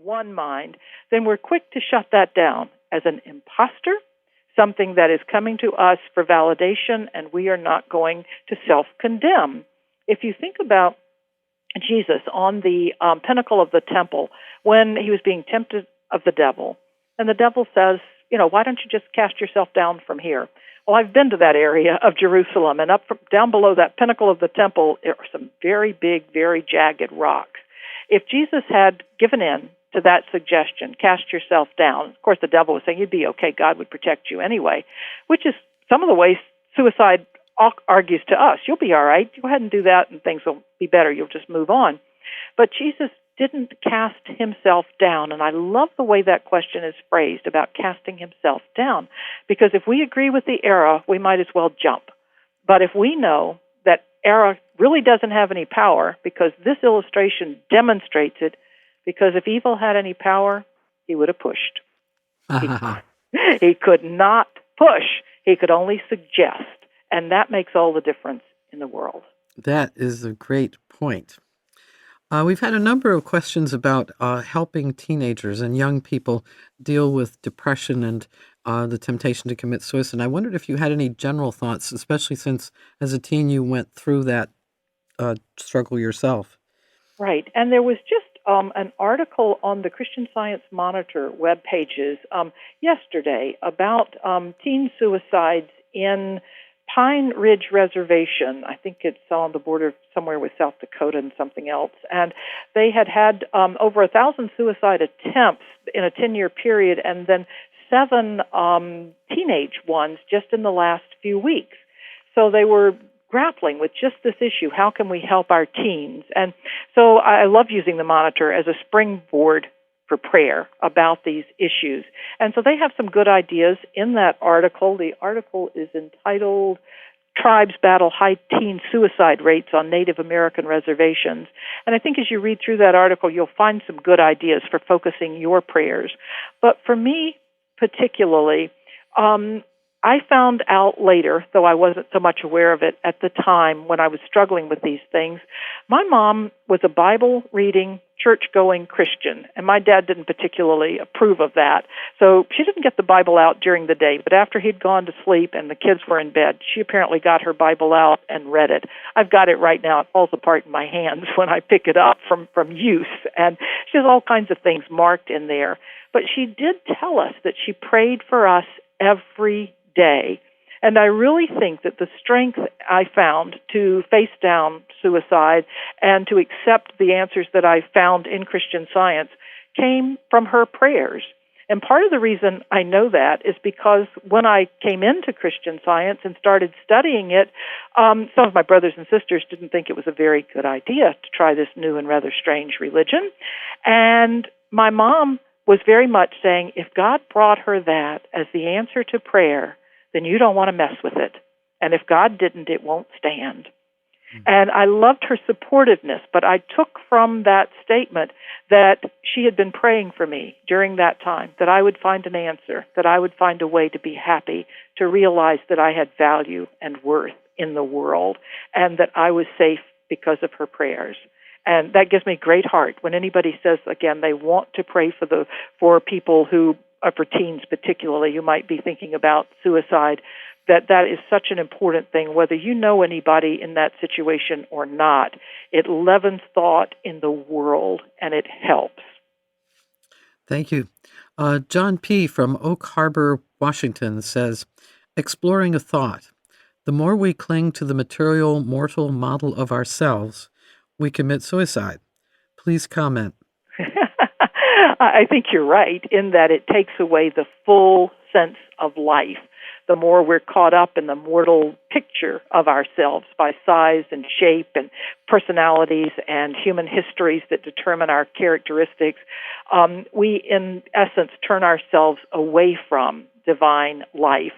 one mind, then we're quick to shut that down as an imposter, something that is coming to us for validation, and we are not going to self-condemn. If you think about Jesus on the pinnacle of the temple when he was being tempted of the devil, and the devil says, why don't you just cast yourself down from here? Well, I've been to that area of Jerusalem, and down below that pinnacle of the temple are some very big, very jagged rocks. If Jesus had given in to that suggestion, cast yourself down, of course the devil was saying, you'd be okay, God would protect you anyway, which is some of the ways suicide argues to us. You'll be all right. Go ahead and do that, and things will be better. You'll just move on. But Jesus didn't cast himself down, and I love the way that question is phrased about casting himself down, because if we agree with the error, we might as well jump. But if we know that error really doesn't have any power, because this illustration demonstrates it, because if evil had any power, he would have pushed. He could not push. He could only suggest, and that makes all the difference in the world. That is a great point. We've had a number of questions about helping teenagers and young people deal with depression and the temptation to commit suicide. And I wondered if you had any general thoughts, especially since as a teen you went through that struggle yourself. Right. And there was just an article on the Christian Science Monitor web pages yesterday about teen suicides in Pine Ridge Reservation. I think it's on the border somewhere with South Dakota and something else. And they had over 1,000 suicide attempts in a 10-year period, and then 7 teenage ones just in the last few weeks. So they were grappling with just this issue. How can we help our teens? And so I love using the Monitor as a springboard for prayer about these issues. And so they have some good ideas in that article. The article is entitled Tribes Battle High Teen Suicide Rates on Native American Reservations. And I think as you read through that article, you'll find some good ideas for focusing your prayers. But for me particularly, I found out later, though I wasn't so much aware of it at the time when I was struggling with these things, my mom was a Bible-reading, church-going Christian, and my dad didn't particularly approve of that. So she didn't get the Bible out during the day, but after he'd gone to sleep and the kids were in bed, she apparently got her Bible out and read it. I've got it right now. It falls apart in my hands when I pick it up from use, and she has all kinds of things marked in there. But she did tell us that she prayed for us every day. And I really think that the strength I found to face down suicide and to accept the answers that I found in Christian Science came from her prayers. And part of the reason I know that is because when I came into Christian Science and started studying it, some of my brothers and sisters didn't think it was a very good idea to try this new and rather strange religion. And my mom was very much saying, if God brought her that as the answer to prayer, then you don't want to mess with it. And if God didn't, it won't stand. And I loved her supportiveness, but I took from that statement that she had been praying for me during that time, that I would find an answer, that I would find a way to be happy, to realize that I had value and worth in the world, and that I was safe because of her prayers. And that gives me great heart when anybody says, again, they want to pray for people who, for teens particularly, who might be thinking about suicide, that is such an important thing, whether you know anybody in that situation or not. It leavens thought in the world, and it helps. Thank you. John P. from Oak Harbor, Washington says, exploring a thought. The more we cling to the material, mortal model of ourselves, we commit suicide. Please comment. I think you're right in that it takes away the full sense of life. The more we're caught up in the mortal picture of ourselves by size and shape and personalities and human histories that determine our characteristics, we, in essence, turn ourselves away from divine life.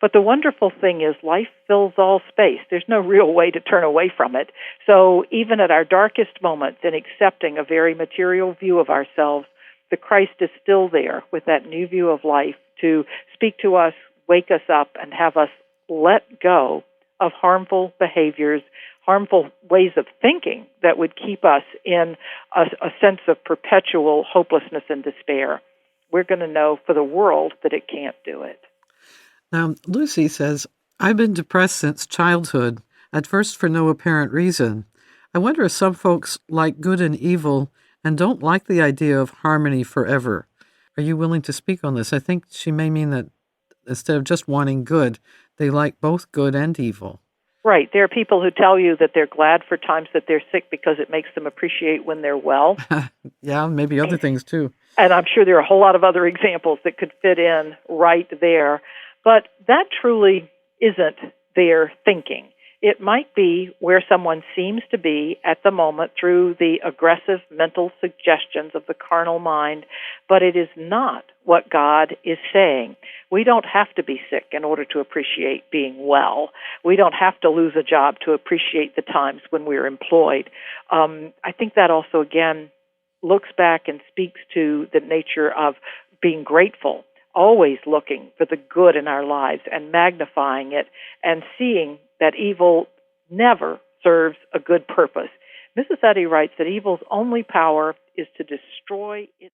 But the wonderful thing is life fills all space. There's no real way to turn away from it. So even at our darkest moments in accepting a very material view of ourselves, the Christ is still there with that new view of life to speak to us, wake us up, and have us let go of harmful behaviors, harmful ways of thinking that would keep us in a sense of perpetual hopelessness and despair. We're going to know for the world that it can't do it. Now, Lucy says, I've been depressed since childhood, at first for no apparent reason. I wonder if some folks like good and evil and don't like the idea of harmony forever. Are you willing to speak on this? I think she may mean that instead of just wanting good, they like both good and evil. Right. There are people who tell you that they're glad for times that they're sick because it makes them appreciate when they're well. Yeah, maybe other things too. And I'm sure there are a whole lot of other examples that could fit in right there. But that truly isn't their thinking. It might be where someone seems to be at the moment through the aggressive mental suggestions of the carnal mind, but it is not what God is saying. We don't have to be sick in order to appreciate being well. We don't have to lose a job to appreciate the times when we're employed. I think that also, again, looks back and speaks to the nature of being grateful, always looking for the good in our lives and magnifying it and seeing that evil never serves a good purpose. Mrs. Eddy writes that evil's only power is to destroy its